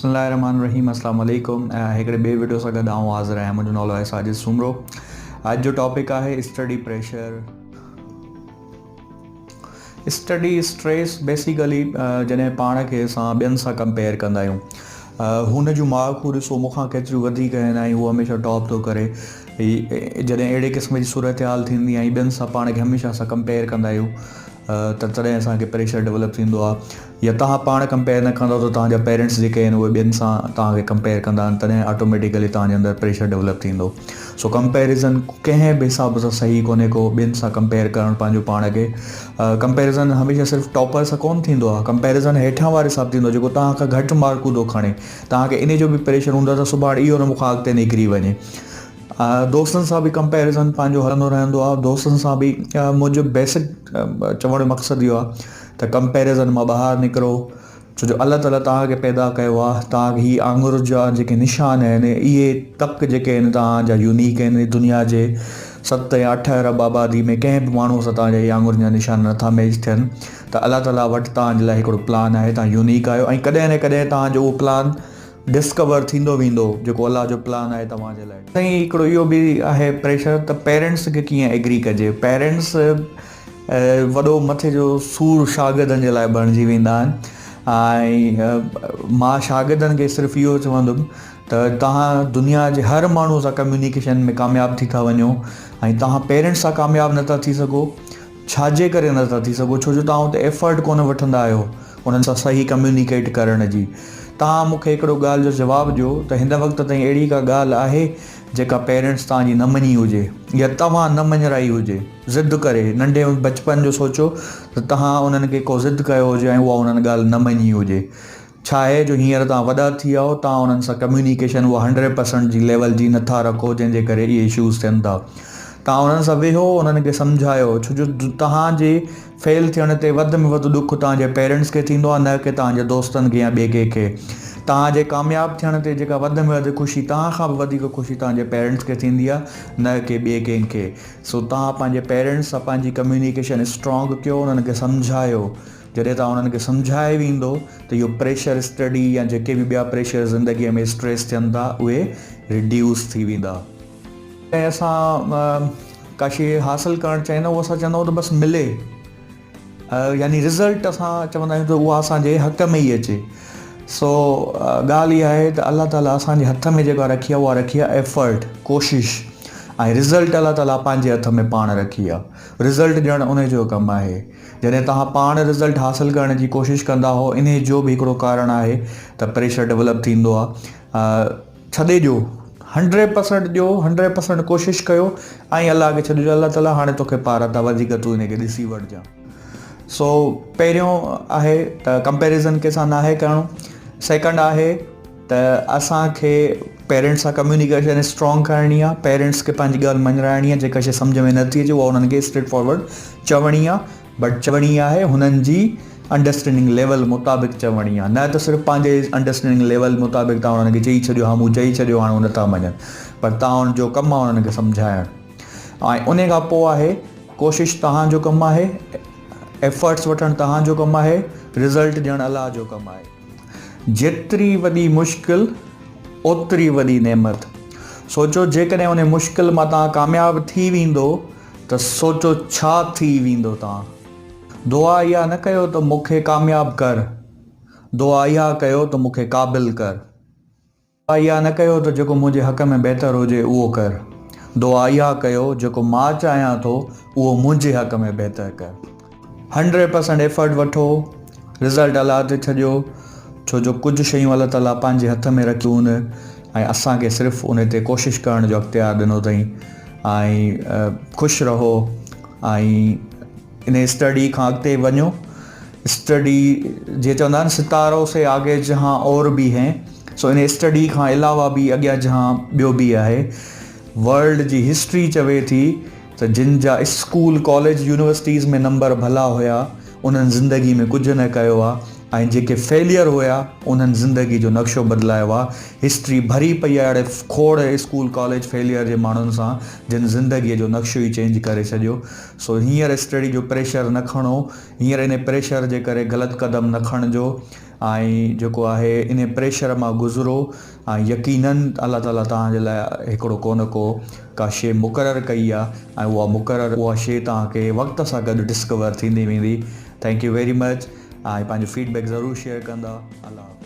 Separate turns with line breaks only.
बिस्मिल्लाहिर्रहमानिर्रहीम अस्सलाम वालेकुम। हिकिड़े ॿिए वीडियो सां गॾु आउं हाज़िर आहियां। मुंहिंजो नालो आहे साजिद सुमरो। अॼु जो टॉपिक आहे study pressure. Study stress basically जॾहिं पाण खे असां ॿियनि सां कंपेयर कंदा आहियूं, हुन जूं मार्कूं ॾिसो मूंखां केतिरियूं वधीक आहिनि ऐं हू हमेशह टॉप थो करे। जॾहिं अहिड़े क़िस्म जी सूरत हाल थींदी ऐं ॿियनि सां पाण खे हमेशह असां कंपेयर कंदा आहियूं त तॾहिं असांखे प्रेशर डेवलप थींदो आहे। या तव्हां पाण कंपेयर न कंदव त तव्हांजा पेरेंट्स जेके आहिनि उहे ॿियनि सां तव्हांखे कंपेयर कंदा आहिनि, तॾहिं ऑटोमेटिकली तव्हांजे अंदरि प्रेशर डेवलप थींदो। सो कंपेरिज़न कंहिं बि हिसाब सां सही कोन्हे को ॿियनि सां कंपेयर करणु पंहिंजो पाण खे। कंपेरिज़न हमेशह सिर्फ़ु टॉपर सां कोन्ह थींदो आहे, कंपेरिज़न हेठां वारे सां थींदो जेको तव्हां खां घटि मार्कूं थो खणे। तव्हांखे इन जो बि प्रेशर हूंदो त सुभाणे इहो न मूंखां अॻिते निकिरी वञे। दोस्तनि सां बि कंपेरिज़न पंहिंजो हलंदो रहंदो आहे। दोस्तनि सां बि मुंहिंजो बेसिक चवण जो मक़सदु इहो आहे त कंपेरिज़न मां ॿाहिरि निकिरो, छो जो अलाह ताला तव्हांखे पैदा कयो आहे। तव्हांखे हीअ आङुर जा जेके निशान आहिनि, इहे तक जेके आहिनि तव्हांजा यूनिक आहिनि। दुनिया जे 7 या 8 अरब आबादी में कंहिं बि माण्हू सां तव्हांजा इहे आङुर जा निशान नथा मैच थियनि। त अलाह ताला वटि तव्हांजे लाइ हिकिड़ो प्लान आहे, तव्हां यूनिक आहियो ऐं कॾहिं न कॾहिं तव्हांजो उहो प्लान डिस्कवर थींदो वेंदो जेको अलाह जो प्लान आहे तव्हांजे लाइ। ऐं हिकिड़ो इहो बि आहे प्रेशर त पेरेंट्स खे कीअं एग्री कजे। पेरेंट्स वॾो मथे जो सूर शागिर्दनि जे लाइ बणिजी वेंदा आहिनि। ऐं मां शागिर्दनि खे सिर्फ़ु इहो चवंदुमि त तव्हां दुनिया जे हर माण्हू सां कम्युनिकेशन में कामयाबु थी था वञो ऐं तव्हां पेरेंट्स सां कामयाबु नथा थी सघो। छाजे करे नथा थी सघो? छो जो तव्हां उते एफर्ट कोन वठंदा आहियो उन्हनि सां सही कम्युनिकेट करण जी। तव्हां मूंखे हिकिड़ो ॻाल्हि जो जवाबु ॾियो त हिन वक़्त ताईं अहिड़ी का ॻाल्हि आहे जेका पेरेंट्स तव्हांजी न मञी हुजे या तव्हां न मञराई हुजे। ज़िद करे नंढे बचपन जो सोचो त तव्हां उन्हनि खे को ज़िद कयो हुजे ऐं उहा उन्हनि ॻाल्हि न मञी हुजे। छा आहे जो हींअर तव्हां वॾा थी विया हो, तव्हां उन्हनि सां कम्युनिकेशन उहा 100% जी लेवल जी नथा रखो, जंहिंजे करे इहे इशूज़ थियनि था। तव्हां उन्हनि सां वेहो, उन्हनि खे सम्झायो, छो जो तव्हांजे फेल थियण ते वधि में वधि दुख तव्हांजे पेरेंट्स खे थींदो आहे, न की तव्हांजे दोस्तनि खे या ॿिए कंहिंखे। तव्हांजे कामयाबु थियण ते जेका वधि में वधि ख़ुशी तव्हां खां बि वधीक ख़ुशी तव्हांजे पेरेंट्स खे थींदी आहे, न की ॿिए कंहिंखे। सो तव्हां पंहिंजे पेरेंट्स सां पंहिंजी कम्युनिकेशन स्ट्रॉन्ग कयो, उन्हनि खे सम्झायो। जॾहिं तव्हां उन्हनि खे सम्झाए वेंदो त इहो प्रेशर स्टडी या जेके बि ॿिया प्रेशर ज़िंदगीअ में स्ट्रेस थियनि था उहे रिड्यूस थी वेंदा। ऐं असां का शइ हासिलु करणु चाहींदा आहियूं, असां चवंदा आहियूं त बसि मिले, यानी रिज़ल्ट असां चवंदा आहियूं त उहा असांजे हक़ में ई अचे। सो ॻाल्हि इहा आहे त अलाह ताला असांजे हथ में जेका रखी आहे उहा रखी आहे एफर्ट, कोशिश, ऐं रिज़ल्ट अलाह ताला पंहिंजे हथ में पाण रखी आहे। रिज़ल्ट ॾियणु उन जो कमु आहे। जॾहिं तव्हां पाण रिज़ल्ट हासिलु करण जी कोशिशि कंदा हो, इन जो बि हिकिड़ो कारण आहे त प्रेशर डेवलप थींदो आहे। छॾे ॾियो, 100% ॾियो, 100% कोशिशि कयो ऐं अलाह खे छॾिजो। अलाह ताला हाणे तोखे पार था, वधीक तूं हिनखे ॾिसी वठिजांइ। सो पहिरियों आहे त कंपेरिज़न कंहिंसां न आहे करिणो। सेकंड आहे त असांखे पेरेंट्स सां कम्युनिकेशन स्ट्रॉन्ग करणी आहे। पेरेंट्स खे पंहिंजी ॻाल्हि मञराइणी आहे। जेका शइ सम्झ में नथी अचे उहा उन्हनि खे स्ट्रेट फॉरवर्ड चवणी आहे, बट चवणी आहे हुननि जी अंडरस्टैंडिंग लेवल मुताबिक़ चवणी आहे, न त सिर्फ़ु पंहिंजे अंडरस्टैंडिंग लेवल मुताबिक़ तव्हां उन्हनि खे चई छॾियो, हा मूं चई छॾियो, हाणे उहो नथा मञनि, पर तव्हां उनजो कमु आहे उन्हनि खे सम्झाइणु। ऐं उन खां पोइ आहे कोशिशि तव्हांजो कमु आहे, एफर्ट्स वठणु तव्हांजो कमु आहे, रिज़ल्ट ॾियणु अलाह जो कमु आहे। जेतिरी वॾी मुश्किल ओतिरी वॾी नेमत। सोचो जेकॾहिं उन मुश्किल मां तव्हां कामयाबु थी वेंदो त सोचो छा थी वेंदो। तव्हां दुआ इहा न कयो त मूंखे कामयाबु कर, दुआ इहा कयो त मूंखे क़ाबिल कर। दुआ इहा न कयो त जेको मुंहिंजे हक़ में बहितर हुजे उहो कर। दुआ इहा कयो जेको मां चाहियां थो उहो मुंहिंजे हक़ में बहितर कर। 100% एफर्ट वठो, रिज़ल्ट अलाह ते छॾियो, छो जो कुझु शयूं अलाह ताला पंहिंजे हथ में रखियूं आहिनि ऐं असांखे सिर्फ़ु उन ते कोशिशि करण जो अख़्तियार ॾिनो अथई। ऐं ख़ुशि रहो ऐं इन स्टडी खां अॻिते वञो। स्टडी जीअं चवंदा आहिनि सितारों से आगे जहाँ और भी हैं, सो इन स्टडी खां अलावा बि अॻियां जहाँ ॿियो बि आहे। वर्ल्ड जी हिस्ट्री चवे थी त जिन जा स्कूल कॉलेज यूनिवर्सिटीज़ में नंबर भला हुया उन्हनि ज़िंदगी में कुझु न कयो आहे, ऐं जेके फेलियर हुया उन्हनि ज़िंदगी जो नक्शो बदिलायो आहे। हिस्ट्री भरी पई आहे अहिड़े खोड़ स्कूल कॉलेज फेलियर जे माण्हुनि सां जिन ज़िंदगीअ जो नक्शो ई चेंज करे छॾियो। सो हींअर स्टडी जो प्रेशर न खणो, हींअर इन प्रेशर जे करे ग़लति क़दम न खणिजो। ऐं जेको आहे इन प्रेशर मां गुज़रो ऐं यकीनन अल्लाह ताला तव्हांजे लाइ हिकिड़ो को न को का शइ मुक़ररु कई आहे ऐं उहा शइ तव्हांखे वक़्त सां गॾु डिस्कवर थींदी वेंदी। थैंक यू वेरी मच ऐं पंहिंजो फीडबैक ज़रूरु शेयर कंदा। अल्लाह।